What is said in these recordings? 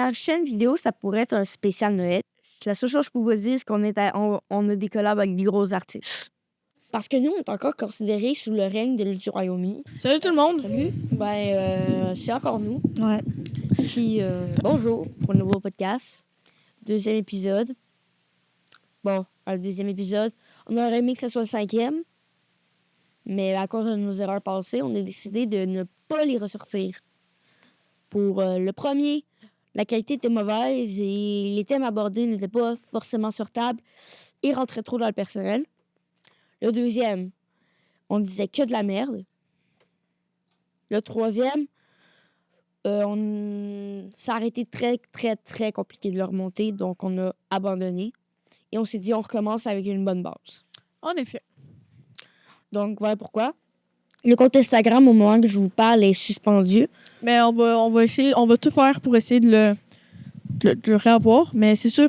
première chaîne vidéo, ça pourrait être un spécial Noël. La seule chose que je peux vous dire, c'est qu'on a des collabs avec des gros artistes. Parce que nous, on est encore considérés sous le règne du Royaume-Uni. Salut tout le monde! Salut! C'est encore nous. Ouais. Puis, bonjour pour un nouveau podcast. Deuxième épisode. Bon, un deuxième épisode. On aurait aimé que ce soit le 5e. Mais à cause de nos erreurs passées, on a décidé de ne pas les ressortir. Pour le premier, la qualité était mauvaise et les thèmes abordés n'étaient pas forcément sortables et rentraient trop dans le personnel. Le deuxième, on disait que de la merde. Le troisième, ça a été très, très, très compliqué de le remonter, donc on a abandonné. Et on s'est dit, on recommence avec une bonne base. En effet. Donc, voilà pourquoi. Le compte Instagram, au moment que je vous parle, est suspendu. Mais on va essayer, on va tout faire pour essayer de le réavoir. Mais c'est sûr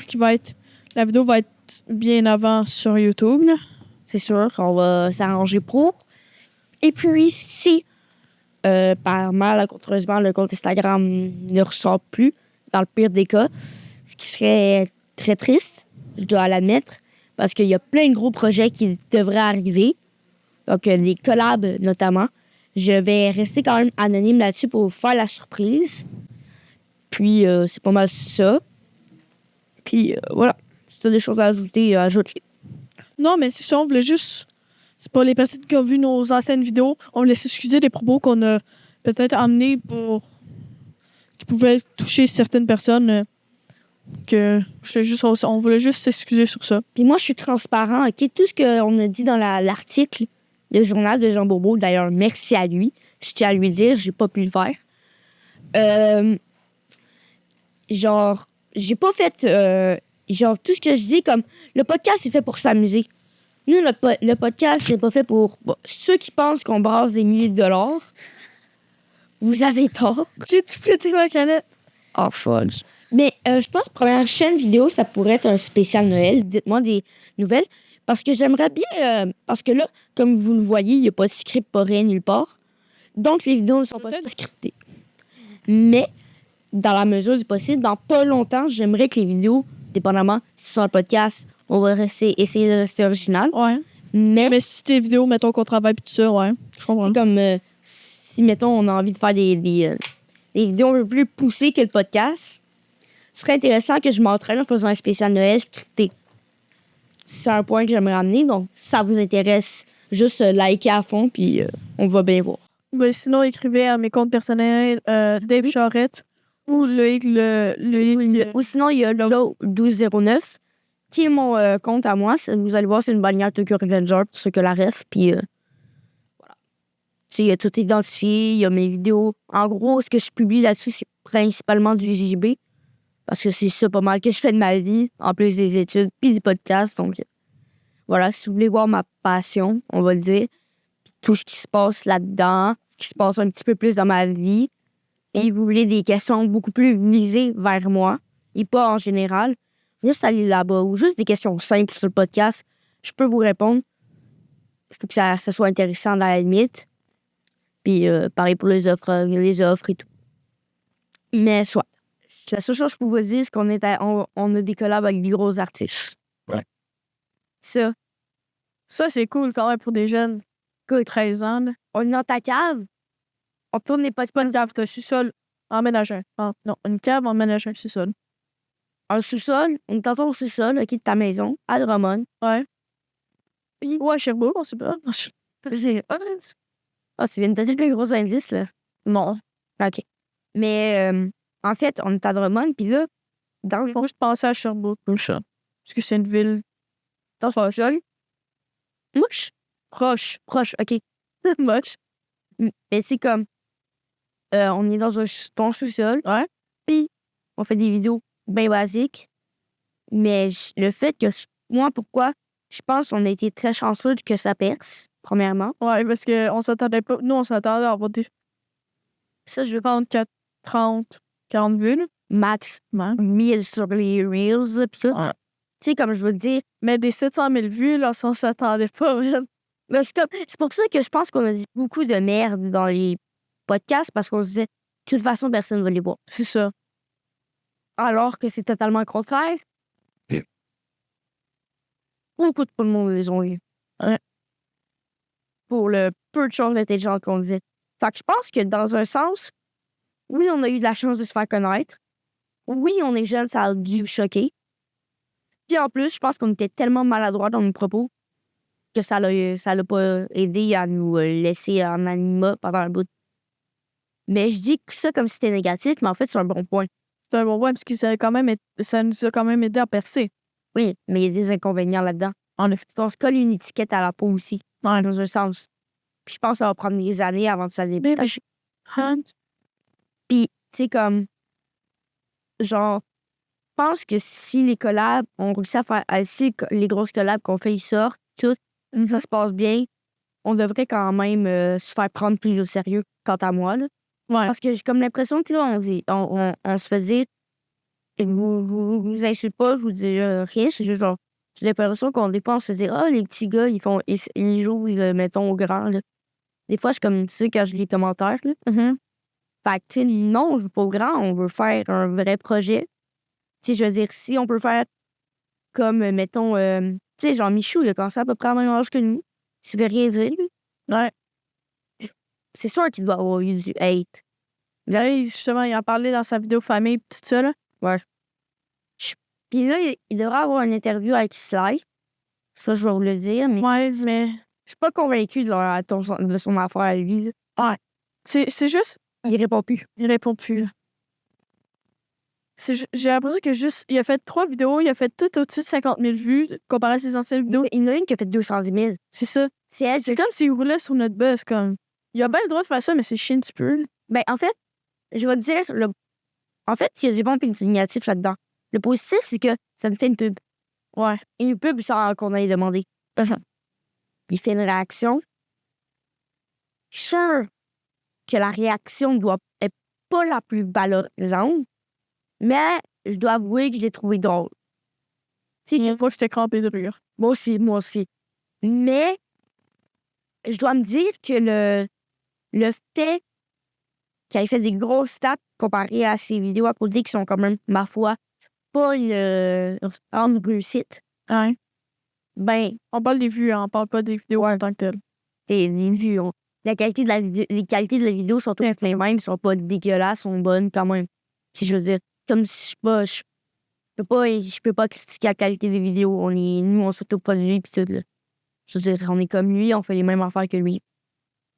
la vidéo va être bien avant sur YouTube, là. C'est sûr qu'on va s'arranger pour. Et puis, si par malencontreusement, le compte Instagram ne ressort plus, dans le pire des cas, ce qui serait très triste, je dois l'admettre, parce qu'il y a plein de gros projets qui devraient arriver. Donc, les collabs notamment. Je vais rester quand même anonyme là-dessus pour vous faire la surprise. Puis, c'est pas mal ça. Puis, voilà. Si tu as des choses à ajouter, ajoute-les. Non, mais c'est ça, on voulait juste... C'est pas les personnes qui ont vu nos anciennes vidéos. On voulait s'excuser des propos qu'on a peut-être amenés qui pouvaient toucher certaines personnes. On voulait juste s'excuser sur ça. Puis moi, je suis transparent, OK? Tout ce qu'on a dit dans l'article, le journal de Jean Bourbeau, d'ailleurs, merci à lui. Je tiens à lui dire, j'ai pas pu le faire. J'ai pas fait... tout ce que je dis, comme... Le podcast, c'est fait pour s'amuser. Nous, le podcast, c'est pas fait pour... Bon, ceux qui pensent qu'on brasse des milliers de dollars, vous avez tort. J'ai tout pété ma canette. Oh, fudge. Mais je pense que première chaîne vidéo, ça pourrait être un spécial Noël. Dites-moi des nouvelles. Parce que j'aimerais bien... parce que là, comme vous le voyez, il n'y a pas de script, pas rien nulle part. Donc, les vidéos ne sont pas scriptées. Mais, dans la mesure du possible, dans pas longtemps, j'aimerais que les vidéos, dépendamment si c'est un podcast, on va essayer de rester original. Ouais. Mais si tes vidéos, mettons qu'on travaille pis tout ça, ouais. Je comprends. C'est comme si, mettons, on a envie de faire des vidéos un peu plus poussées que le podcast. Ce serait intéressant que je m'entraîne en faisant un spécial Noël scripté. C'est un point que j'aimerais amener. Donc, si ça vous intéresse, juste liker à fond, puis on va bien voir. Ben, sinon, écrivez à mes comptes personnels Dave Charette ou Ou sinon, il y a Lolo 1209 qui est mon compte à moi. Vous allez voir, c'est une bannière Tokyo Revenger pour ceux que la ref. Puis voilà. Tu sais, il y a tout identifié, il y a mes vidéos. En gros, ce que je publie là-dessus, c'est principalement du JB. Parce que c'est ça pas mal que je fais de ma vie, en plus des études, puis du podcast. Donc voilà, si vous voulez voir ma passion, on va le dire, puis tout ce qui se passe là-dedans, ce qui se passe un petit peu plus dans ma vie, et vous voulez des questions beaucoup plus visées vers moi, et pas en général, juste aller là-bas, ou juste des questions simples sur le podcast, je peux vous répondre. Il faut que ça soit intéressant dans la limite. Puis pareil pour les offres et tout. Mais soit. La seule chose que je peux vous dire, c'est qu'on a des collabs avec des gros artistes. Ouais. Ça, c'est cool quand même pour des jeunes. 13 ans. Là. On est dans ta cave. On tourne les podcasts. C'est pas une cave, je suis seul en ménageur. Ah, non, une cave en ménageur, c'est seul. Un sous-sol, on est tantôt au sous-sol, OK, de ta maison, à Drummond. Ouais. Ouais, Sherbrooke, on sait pas. Ah, tu viens de donner le gros indice, là. Non. OK. Mais, en fait, on est à Drummond, puis là, dans le fond... Moi, je pensais à Sherbrooke, pour ça. Parce que c'est une ville... Dans son sol. Mouche? Proche, OK. moche. Mais c'est comme... on est dans ton sous-sol. Ouais. Puis, on fait des vidéos bien basiques. Mais le fait que... Moi, pourquoi? Je pense qu'on a été très chanceux que ça perce, premièrement. Ouais, parce qu'on s'attendait pas... Nous, on s'attendait à avoir des... Ça, je veux 30, 40 vues, là. max Ouais. 1000 sur les Reels, pis tout. Ouais. Tu sais, comme je veux te dire... Mais des 700 000 vues, là, ça, on s'attendait pas, vraiment. Mais c'est pour ça que je pense qu'on a dit beaucoup de merde dans les podcasts, parce qu'on se disait, de toute façon, personne ne va les voir. C'est ça. alors que c'est totalement le contraire. Beaucoup de monde les ont eu. Ouais. Pour le peu de choses intelligentes qu'on disait. Fait que je pense que dans un sens, oui, on a eu de la chance de se faire connaître. Oui, on est jeune, ça a dû choquer. Puis en plus, je pense qu'on était tellement maladroits dans nos propos que ça l'a pas aidé à nous laisser en anonymat pendant un bout. Mais je dis que ça comme si c'était négatif, mais en fait, c'est un bon point. C'est un bon point parce que ça nous a quand même aidé à percer. Oui, mais il y a des inconvénients là-dedans. En effet. On se colle une étiquette à la peau aussi, Ouais. dans un sens. Puis je pense que ça va prendre des années avant que ça détache. Puis, tu sais, comme, genre, je pense que si les collabs, on réussit à faire, si les grosses collabs qu'on fait, ils sortent, tout, ça se passe bien, on devrait quand même se faire prendre plus au sérieux, quant à moi, là. Ouais. Parce que j'ai comme l'impression que là, on se fait dire, et vous insultez pas, je vous dis rien, c'est juste genre, j'ai l'impression qu'on des fois, on se fait dire, ah, les petits gars, ils jouent, mettons, au grand, là. Des fois, je suis comme, tu sais, quand je lis les commentaires, là. Fait que, tu sais, non, on veut pas au grand, on veut faire un vrai projet. Tu sais, je veux dire, si on peut faire comme, mettons, tu sais, Jean-Michou, il a commencé à peu près à la même âge que nous. Il se fait rien dire, lui. Ouais. C'est sûr qu'il doit avoir eu du hate. Là, justement, il en parlait dans sa vidéo famille pis tout ça, là. Puis là, il devrait avoir une interview avec Sly. Ça, je vais vous le dire, mais Ouais, mais je suis pas convaincue de son affaire à lui, là. c'est juste, Il répond plus. il répond plus. J'ai l'impression que juste, il a fait 3 vidéos, il a fait tout au-dessus de 50 000 vues comparé à ses anciennes vidéos. Il y en a une qui a fait 210 000. C'est ça. C'est elle. C'est comme s'il roulait sur notre buzz, comme. Il a bien le droit de faire ça, mais c'est chiant un petit peu. Ben, en fait, je vais te dire, en fait, il y a du bon et du négatif là-dedans. Le positif, c'est que ça me fait une pub. Ouais. Une pub sans qu'on aille demander. Il fait une réaction. Je suis sûre que la réaction est pas la plus valorisante, mais je dois avouer que je l'ai trouvé drôle. Une fois, j'étais crampée de rire. Moi aussi. Mais je dois me dire que le fait qu'il ait fait des grosses stats comparé à ses vidéos à côté qui sont quand même, ma foi, pas une grande réussite. Ouais. Ben, On parle des vues, hein, on parle pas des vidéos en tant que telles. c'est les vues. Les qualités de la vidéo sont toutes les mêmes, sont pas dégueulasses, sont bonnes quand même. Si je veux dire, comme si je peux pas critiquer la qualité des vidéos. Nous, on s'autoproduit pis tout, là. Je veux dire, on est comme lui, on fait les mêmes affaires que lui.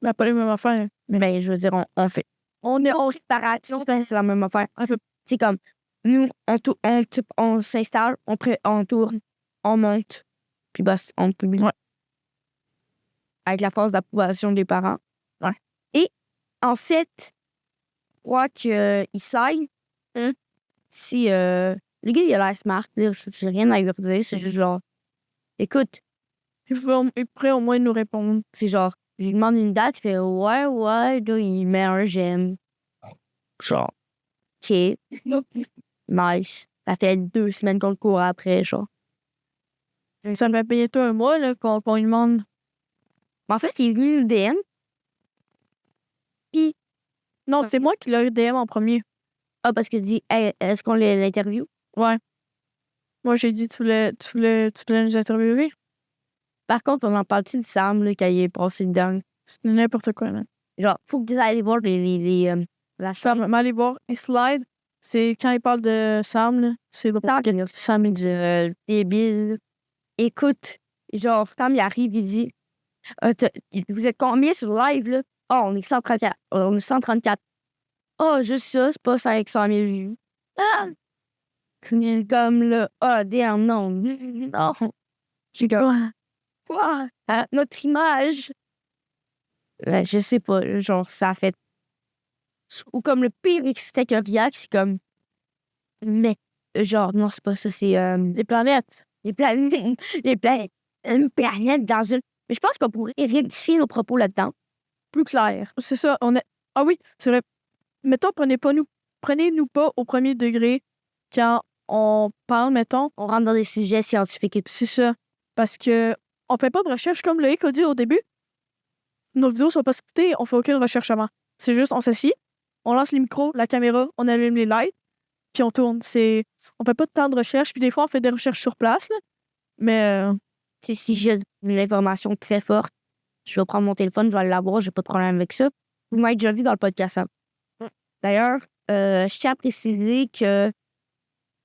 Mais pas les mêmes affaires. Ben, je veux dire, on fait. On est en séparation, c'est la même affaire. C'est comme, nous, on s'installe, on tourne, on monte, puis bah, on publie. Ouais. Avec la force d'approbation des parents. Ouais. Et, en fait, je crois qu'il s'aille. Si, le gars, il a l'air smart, là, j'ai rien à lui dire, c'est juste genre, écoute, Il pourrait au moins nous répondre. c'est genre, je lui demande une date, il fait ouais, là, il met un j'aime. Genre, OK. Nice. Ça fait 2 semaines qu'on le court après, genre. Ça me fait payer tout un mois, là, qu'on lui demande. En fait, il est venu nous DM. Puis, Non, c'est moi qui l'ai eu DM en premier. parce qu'il dit, hey, est-ce qu'on l'interview? Ouais. Moi, j'ai dit, tu voulais nous interviewer? Par contre, on en parle-tu de Sam, là, quand il est passé dedans? C'est n'importe quoi, man. Genre, faut que tu ailles voir la chaîne. Mais allez voir, il slide. C'est quand il parle de Sam, là. C'est le Sam, il dit, débile. Écoute, genre, Sam, il arrive, il dit, vous êtes combien sur le live, là? Oh, on est 134. On est 134. Oh, juste ça, c'est pas 500 000 vues. Ah! Comme là, damn, non. Non. J'ai comme, quoi? Notre image. Ben, je sais pas, genre, ça a fait. Ou comme le pire c'était qu'un Viac, c'est comme. Mais, genre, non, c'est pas ça, c'est. Les planètes. Les planètes. Les planètes. Une planète dans une. Mais je pense qu'on pourrait rectifier nos propos là-dedans. Plus clair. C'est ça, Ah oui, c'est vrai. Mettons, prenez-nous pas au premier degré quand on parle, mettons. On rentre dans des sujets scientifiques et tout. C'est ça. Parce que on fait pas de recherche comme Loïc a dit au début. Nos vidéos sont pas scriptées, on fait aucune recherche avant. C'est juste, on s'assied, on lance les micros, la caméra, on allume les lights, puis on tourne. On fait pas tant de recherches, puis des fois, on fait des recherches sur place, là. Mais Si j'ai une information très forte, je vais prendre mon téléphone, je vais aller la voir, j'ai pas de problème avec ça. Vous m'avez déjà vu dans le podcast. Hein. D'ailleurs, je tiens à préciser que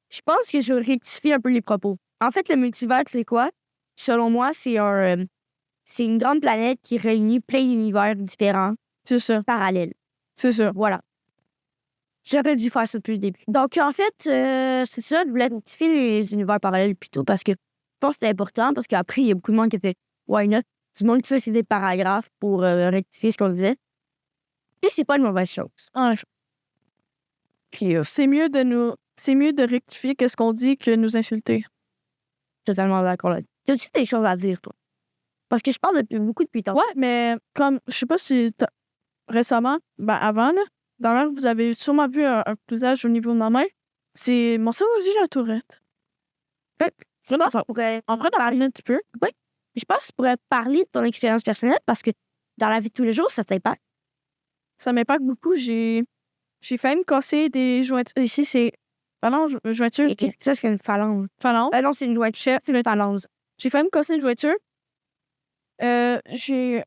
je pense que je vais rectifier un peu les propos. En fait, le multivers, c'est quoi? Selon moi, c'est une grande planète qui réunit plein d'univers différents, c'est ça. parallèles. C'est ça. Voilà. J'aurais dû faire ça depuis le début. Donc, en fait, c'est ça, je voulais rectifier les univers parallèles plutôt parce que je pense que c'est important parce qu'après, il y a beaucoup de monde qui a fait why not? Du monde qui fait des paragraphes pour rectifier ce qu'on disait. Puis, c'est pas une mauvaise chose. En effet. Puis c'est mieux de rectifier qu'est-ce qu'on dit que nous insulter. Totalement d'accord là. As-tu des choses à dire, toi? Parce que je parle beaucoup depuis tantôt. Ouais, mais comme, je sais pas si récemment, avant, là, dans l'heure, vous avez sûrement vu un visage au niveau de ma main. C'est mon cerveau aussi, j'ai la tourette. Vraiment, ça pourrait en vrai, parler un petit peu. Oui. Je pense que tu pourrais parler de ton expérience personnelle parce que dans la vie de tous les jours, ça t'impacte. Ça m'impacte beaucoup. J'ai failli me casser des jointures. Ici, c'est phalange, jointure. Et ça, c'est une phalange. Phalange. Non, c'est une jointure, c'est une phalange. J'ai failli me casser une jointure. J'ai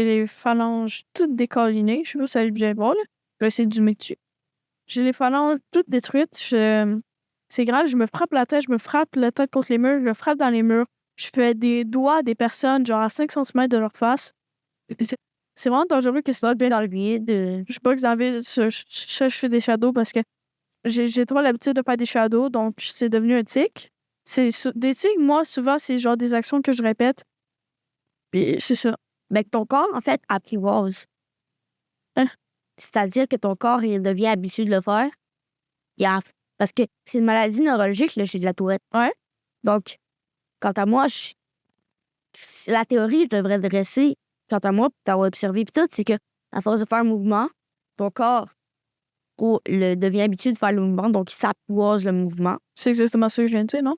les phalanges toutes décollinées. Je sais pas si ça va bien voir, là. Je vais essayer de zoomer dessus. J'ai les phalanges toutes détruites. C'est grave, je me frappe la tête contre les murs, je me frappe dans les murs. Je fais des doigts à des personnes, genre à 5 cm de leur face. C'est vraiment dangereux que ça bien dans le vide. Je boxe dans le vide. Je fais des shadows parce que j'ai trop l'habitude de faire des shadows, donc c'est devenu un tic. Des tics, moi, souvent, c'est genre des actions que je répète. Puis c'est ça. Ben, ton corps, en fait, apprivoise. Hein? C'est-à-dire que ton corps, il devient habitué de le faire. Parce que c'est une maladie neurologique, là, j'ai de la tourette. Ouais. Donc, quant à moi, la théorie, je devrais dresser, quant à moi, pour t'avoir observé, puis tout, c'est que, à force de faire un mouvement, ton corps devient habitué de faire le mouvement, donc il s'apprivoise le mouvement. C'est exactement ça que je viens de dire, non?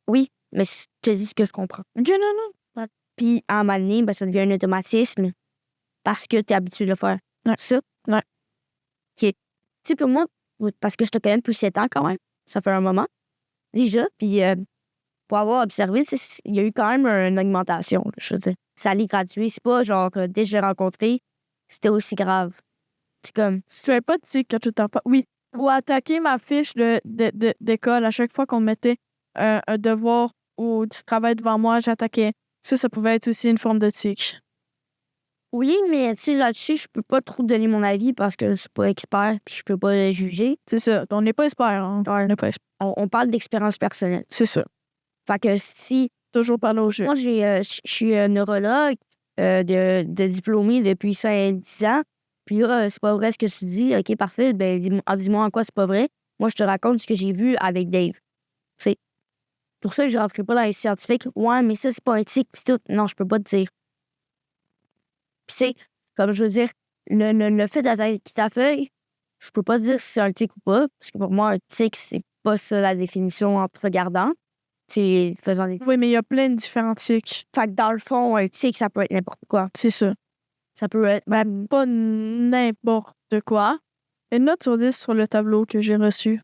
Oui, mais je te dis ce que je comprends. Ok, non. Ouais. Puis, à un moment donné, ben, ça devient un automatisme parce que tu es habitué de le faire. Ouais. Ça? Ouais. OK. Tu sais, pour moi, parce que je te connais depuis 7 ans quand même, ça fait un moment, déjà, puis pour avoir observé, il y a eu quand même une augmentation, je veux dire. Ça allait graduer, c'est pas genre, dès que je l'ai rencontré, c'était aussi grave. C'est comme... Tu savais pas, tu sais, quand tu t'en pas. Oui. Pour attaquer ma fiche d'école, à chaque fois qu'on mettait un devoir ou du travail devant moi, j'attaquais. Ça pouvait être aussi une forme de tic. Oui, mais tu sais, là-dessus, je peux pas trop donner mon avis parce que je suis pas expert puis je peux pas le juger. C'est ça. On n'est pas expert, hein? Ouais. On n'est pas expert. On parle d'expérience personnelle. C'est ça. Fait que si... Toujours parler au jeu. Moi, je suis neurologue de diplômé depuis 10 ans. Puis là, c'est pas vrai ce que tu dis. OK, parfait. Ben, dis-moi en quoi c'est pas vrai. Moi, je te raconte ce que j'ai vu avec Dave. C'est pour ça que je rentrerai pas dans les scientifiques. Ouais, mais ça, c'est pas un tic. Pis tout. Non, je peux pas te dire. Puis c'est, comme je veux dire, le fait d'attaquer ta feuille, je peux pas dire si c'est un tic ou pas. Parce que pour moi, un tic, c'est pas ça la définition en te regardant. C'est faisant des... Oui, mais il y a plein de différents tics. Fait que dans le fond, un tic, ça peut être n'importe quoi. C'est ça. Ça peut être... Ben, pas n'importe quoi. Une note sur 10 sur le tableau que j'ai reçu.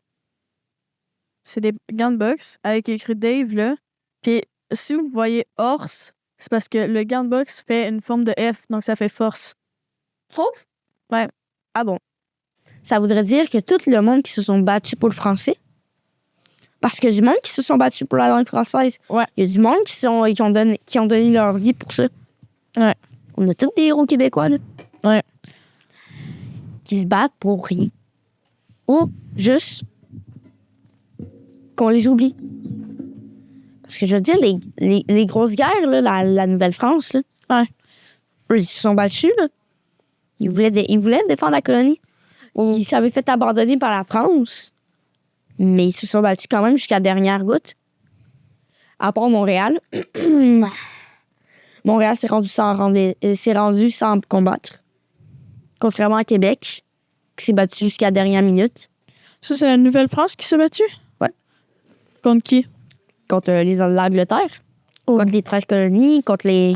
C'est des gants de boxe avec écrit Dave, là. Puis si vous voyez horse, c'est parce que le gant de boxe fait une forme de F, donc ça fait force. Oh? Ouais. Ah bon? Ça voudrait dire que tout le monde qui se sont battus pour le français, parce qu'il y a du monde qui se sont battus pour la langue française. Ouais. Il y a du monde qui ont donné leur vie pour ça. Ouais. On a tous des héros québécois, là. Ouais. Qui se battent pour rien. Ou juste qu'on les oublie. Parce que je veux dire, les grosses guerres, là, la Nouvelle-France, là, ouais. Eux, ils se sont battus, là. Ils voulaient défendre la colonie. Ils s'avaient fait abandonner par la France. Mais ils se sont battus quand même jusqu'à la dernière goutte. À part Montréal. Montréal s'est rendu sans combattre. Contrairement à Québec, qui s'est battu jusqu'à la dernière minute. Ça, c'est la Nouvelle-France qui s'est battue? Ouais. Contre qui? Contre l'Angleterre. Oh. Contre les 13 colonies, contre les...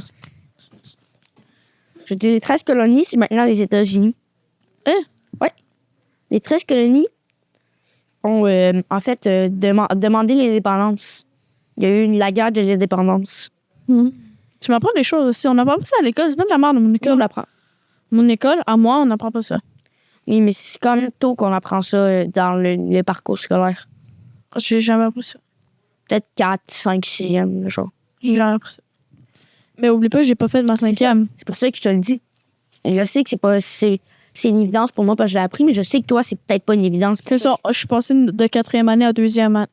Je dis les 13 colonies, c'est maintenant les États-Unis. Hein? Ouais. Les 13 colonies, ont, en fait, demandé l'indépendance. Il y a eu la guerre de l'indépendance. Tu m'apprends des choses aussi. On n'apprend pas ça à l'école. C'est pas de la merde, mon école. On l'apprend. Mon école, à moi, on n'apprend pas ça. Oui, mais c'est quand même tôt qu'on apprend ça dans le parcours scolaire. J'ai jamais appris ça. Peut-être 4, 5, 6e, genre. J'ai jamais appris ça. Mais oublie pas, j'ai pas fait de ma 5e. C'est pour ça que je te le dis. Je sais que c'est une évidence pour moi parce que je l'ai appris, mais je sais que toi, c'est peut-être pas une évidence. C'est ça. Je suis passée de 4e année à 2e.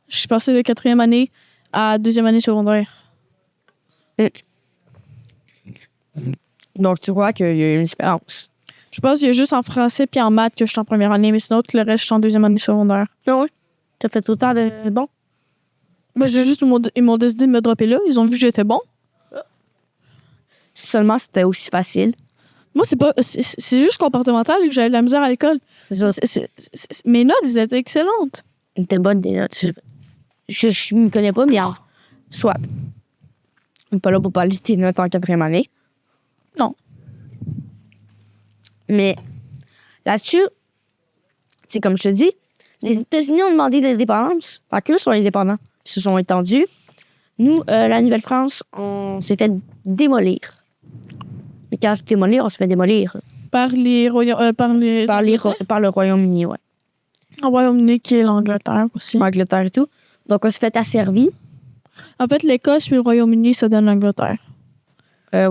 Je suis passée de 4e année à 2e année secondaire. Donc, tu vois qu'il y a une différence. Je pense qu'il y a juste en français puis en maths que je suis en première année, mais sinon, tout le reste, je suis en 2e année secondaire. Ah oui? T'as fait autant de bon? Moi, ils m'ont décidé de me dropper là. Ils ont vu que j'étais bon. Si seulement c'était aussi facile. Moi, c'est juste comportemental et que j'avais de la misère à l'école. C'est ça. Mes notes, elles étaient excellentes. T'es bonne des notes. Je me connais pas, mais soit. Je suis pas là pour parler de tes notes en 4e année. Non. Mais là-dessus, c'est comme je te dis, les États-Unis ont demandé l'indépendance. Pas qu'eux sont indépendants. Ils se sont étendus. Nous, la Nouvelle-France, on s'est fait démolir. Mais quand je dis démolir, on se fait démolir. Par Par le Royaume-Uni, ouais. Le Royaume-Uni qui est l'Angleterre aussi. L'Angleterre et tout. Donc, on s'est fait asservir. En fait, l'Écosse puis le Royaume-Uni, ça donne l'Angleterre. Ouais.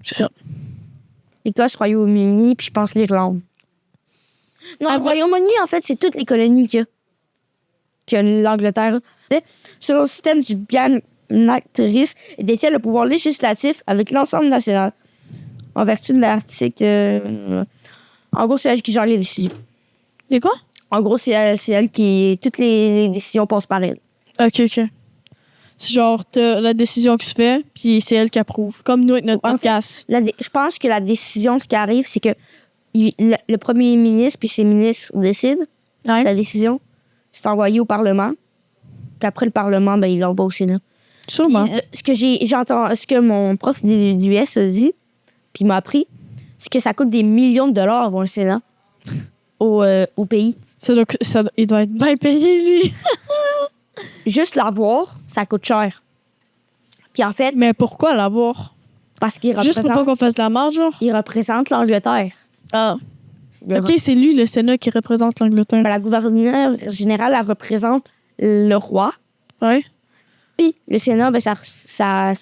C'est ça. L'Écosse, Royaume-Uni, puis je pense l'Irlande. Non, le Royaume-Uni, en fait, c'est toutes les colonies que l'Angleterre. Selon le système du bien actrice, il détient le pouvoir législatif avec l'ensemble national. En vertu de l'article. En gros, c'est elle qui gère les décisions. C'est quoi? En gros, c'est elle qui. Toutes les décisions passent par elle. Ok. C'est genre, t'as la décision que tu fais, puis c'est elle qui approuve. Comme nous avec notre podcast. Je pense que la décision, ce qui arrive, c'est que le premier ministre puis ses ministres décident. Ouais. La décision, c'est envoyé au Parlement. Puis après, le Parlement, ben, il l'envoie au Sénat. Sûrement. Puis, ce que mon prof d'US a dit, puis il m'a appris, c'est que ça coûte des millions de dollars avoir un Sénat au pays. Il doit être bien payé, lui. Juste l'avoir, ça coûte cher. Puis en fait, Mais pourquoi l'avoir? parce qu'il Juste pour pas représente, qu'on fasse de la marge, genre? il représente l'Angleterre. Ah. Ok, c'est lui, le Sénat, qui représente l'Angleterre. Ben, la gouverneure générale, elle représente le roi. Ouais. Puis le Sénat, ben, ça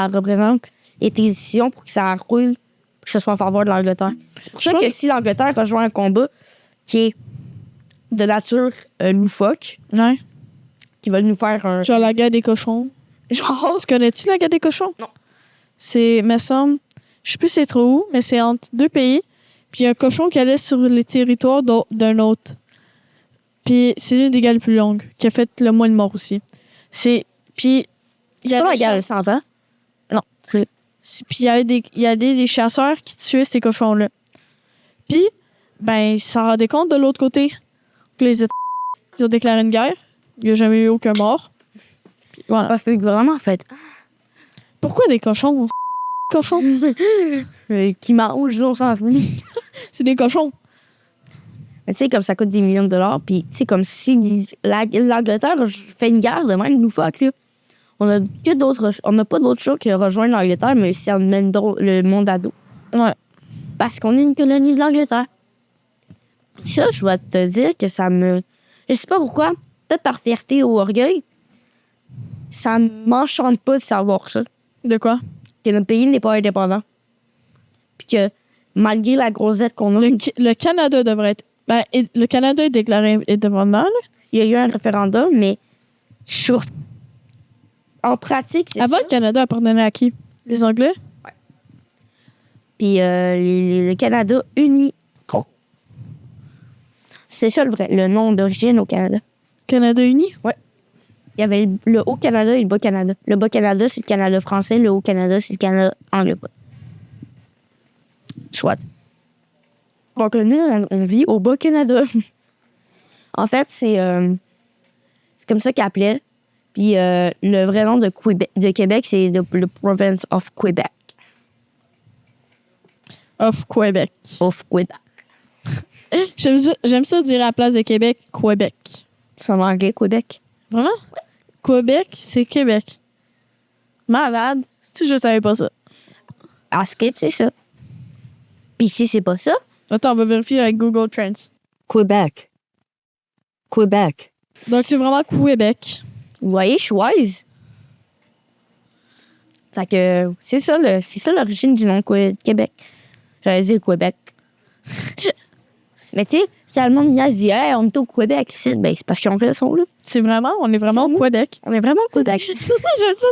représente les décisions pour que ça roule, pour que ce soit en faveur de l'Angleterre. C'est pour ça que si l'Angleterre rejoint un combat qui est de nature loufoque, Ouais. qui va nous faire un... Genre la guerre des cochons. Genre... Tu connais-tu la guerre des cochons? Non. C'est, me semble, je sais plus c'est trop où, mais c'est entre deux pays. Puis il y a un cochon qui allait sur les territoires d'un autre. Puis c'est l'une des guerres les plus longues, qui a fait le moins de morts aussi. Puis il y a pas la guerre de 100 ans. Non. Puis il y a des chasseurs qui tuaient ces cochons-là. Puis, ben, ils s'en rendaient compte de l'autre côté. Que les États ils ont déclaré une guerre. Il n'y a jamais eu aucun mort. Puis, voilà. Parce que vraiment, en fait... Pourquoi des cochons? Cochons? qui mangent, on s'en fout. C'est des cochons. Mais tu sais, comme ça coûte des millions de dollars, puis tu sais, comme si l'Angleterre fait une guerre de même, nous fuck, là. On n'a pas d'autre choix que rejoindre l'Angleterre, mais si on mène le monde à dos. Ouais. Parce qu'on est une colonie de l'Angleterre. Ça, je vais te dire que ça me... Je sais pas pourquoi, peut-être par fierté ou orgueil, ça m'enchante pas de savoir ça. De quoi? Que notre pays n'est pas indépendant. Puis que, malgré la grossette qu'on a... Le Canada devrait être... Ben, le Canada est déclaré indépendant, là. Il y a eu un référendum, mais en pratique, c'est Avant, ça. le Canada appartenait à qui? Les Anglais? Ouais. Puis le Canada uni. C'est ça le nom d'origine au Canada. Canada uni? Ouais. Il y avait le Haut-Canada et le Bas-Canada. Le Bas-Canada, c'est le Canada français. Le Haut-Canada, c'est le Canada anglophone. Soit. Donc, nous, on vit au Bas-Canada. En fait, c'est comme ça qu'ils appelaient. Puis, le vrai nom de Québec, c'est le Province of Québec. Of Québec. Of Québec. J'aime ça dire à la place de Québec, Québec. C'est en anglais, Québec. Vraiment? Québec, c'est Québec. Malade. Si je savais pas ça. Ask it, c'est ça. Puis si c'est pas ça, Attends, on va vérifier avec Google Trends. Québec. Québec. Donc, c'est vraiment Québec. Vous voyez, je suis wise. Fait que c'est ça l'origine du nom Québec. J'allais dire Québec. Mais tu sais, quand le monde vient se dire, hey, on est au Québec ici, ben c'est parce qu'ils ont fait son là. On est vraiment au Québec. On est vraiment au Québec. J'aime ça,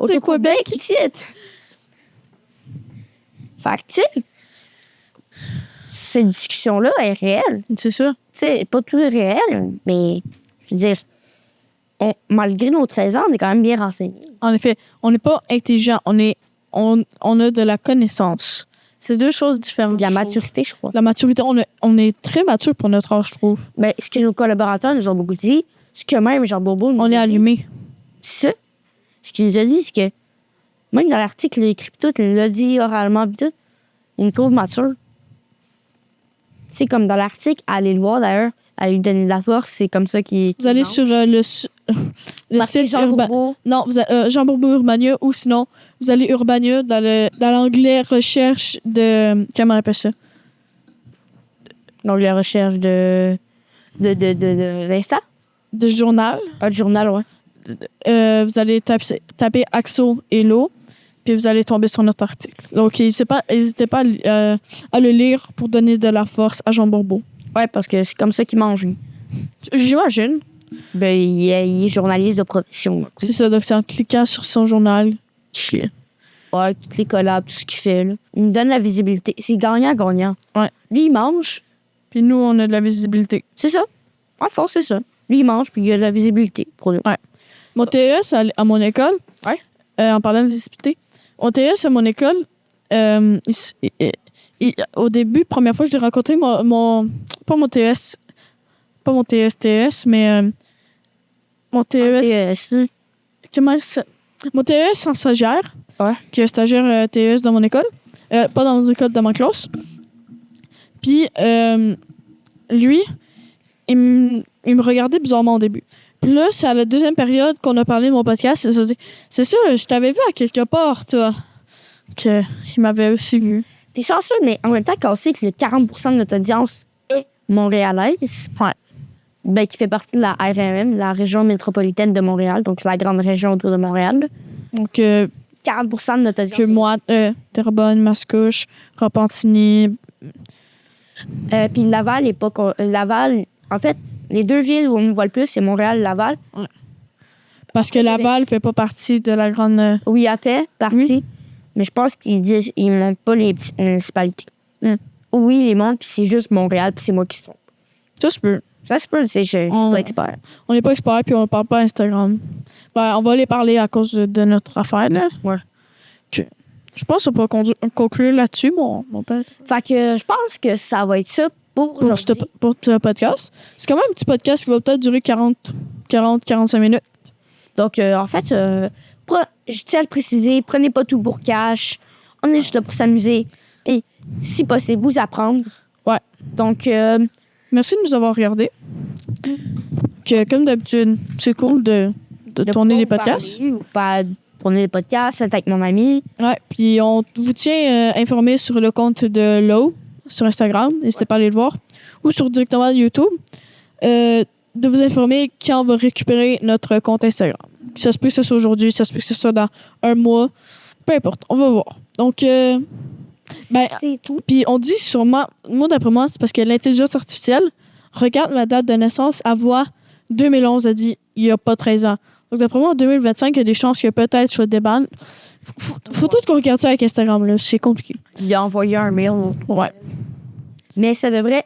On c'est est au Québec. ici. Fait que tu sais, cette discussion-là est réelle. C'est ça. Tu sais, pas tout est réel, mais je veux dire, malgré nos 13 ans, on est quand même bien renseignés. En effet, on n'est pas intelligent. On a de la connaissance. C'est deux choses différentes. De la je trouve. maturité, je crois. La maturité, on est très mature pour notre âge, je trouve. Ben, ce que nos collaborateurs nous ont beaucoup dit, ce que même Jean Bourbeau nous On a est dit, allumé. ça, ce qu'il nous a dit, c'est que même dans l'article, il a écrit tout, il nous l'a dit oralement, pis tout, il nous trouve mature. Tu sais, comme dans l'article, allez le voir d'ailleurs, à lui donner de la force, c'est comme ça qu'il. Vous allez sur le Marquez site Jean Bourbeau. Non, Jean Bourbeau Urbania, ou sinon, vous allez Urbania dans l'onglet recherche de. Comment on appelle ça? Donc, la recherche de l'Insta. De journal. Ah, du journal, ouais. Vous allez taper Axo Hello, puis vous allez tomber sur notre article. Donc, n'hésitez pas à le lire pour donner de la force à Jean Bourbeau. Ouais, parce que c'est comme ça qu'il mange, lui. J'imagine. Ben, il est journaliste de profession. C'est ça, donc c'est en cliquant sur son journal. Ouais, toutes les collabs, tout ce qu'il fait, là. Il nous donne la visibilité. C'est gagnant-gagnant. Ouais. Lui, il mange. Puis nous, on a de la visibilité. C'est ça. En fond, c'est ça. Lui, il mange, puis il a de la visibilité pour nous. Ouais. Mon TES à mon école, Ouais. En parlant de visibilité, mon TES à mon école, au début, première fois que j'ai rencontré pas mon TES, mais mon TES, comment ça? Mon TES en stagiaire, Ouais. qui est stagiaire TES dans mon école, pas dans mon école, dans ma classe. Puis, lui, il me regardait bizarrement au début. Puis là, c'est à la deuxième période qu'on a parlé de mon podcast. Il s'est dit, c'est sûr, je t'avais vu à quelque part, toi. Il m'avait aussi vu. T'es chanceux, mais en même temps, quand on sait que le 40% de notre audience est montréalaise, Ouais. ben, qui fait partie de la RMM, la région métropolitaine de Montréal, donc c'est la grande région autour de Montréal. Là. Donc, 40% de notre audience. que moi, Terrebonne, Mascouche, Repentigny. Puis Laval, Laval, en fait, les deux villes où on nous voit le plus, c'est Montréal et Laval. Parce que Laval fait pas partie de la grande. Oui, elle fait partie. Oui. Mais je pense qu'ils disent ils montent pas les petites municipalités. Oui, ils les montent, puis c'est juste Montréal, puis c'est moi qui se trompe. Ça se peut. Ça se peut, je suis pas expert. On n'est pas expert, puis on parle pas Instagram. Ben, on va les parler à cause de notre affaire, là. Ouais. Je pense qu'on peut conclure là-dessus, mon père. Fait que je pense que ça va être ça pour ce podcast. C'est quand même un petit podcast qui va peut-être durer 40-45 minutes. Donc, en fait, je tiens à le préciser, prenez pas tout pour cash. On est juste là pour s'amuser et, si possible, vous apprendre. Ouais. Donc, merci de nous avoir regardés. Que, comme d'habitude, c'est cool de tourner les podcasts. Ou pas tourner les podcasts, c'est avec mon ami. Ouais, puis on vous tient informé sur le compte de Low sur Instagram. N'hésitez pas à aller le voir. Ou directement YouTube. De vous informer quand on va récupérer notre compte Instagram. Ça se peut que ce soit aujourd'hui, ça se peut que ce soit dans un mois. Peu importe, on va voir. Donc, c'est tout. puis on dit sûrement, moi d'après moi, c'est parce que l'intelligence artificielle regarde ma date de naissance à voix 2011, a dit il n'y a pas 13 ans. Donc d'après moi, en 2025, il y a des chances que peut-être je sois déban. Faut tout qu'on regarde ça avec Instagram, là. C'est compliqué. Il a envoyé un mail. Ouais. Mais ça devrait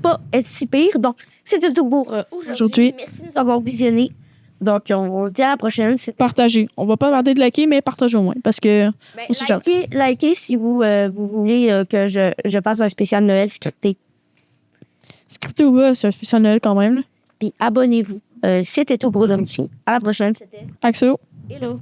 pas être si pire. Donc, c'était tout pour aujourd'hui. Merci de nous avoir visionnés. Donc, on se dit à la prochaine. Partagez. On va pas demander de liker, mais partagez au moins. Parce que. Likez si vous voulez que je fasse un spécial Noël scripté. Scripté ou pas, c'est un spécial Noël quand même. Là. Puis abonnez-vous. C'était tout pour aujourd'hui. À la prochaine. C'était Axo. Hello.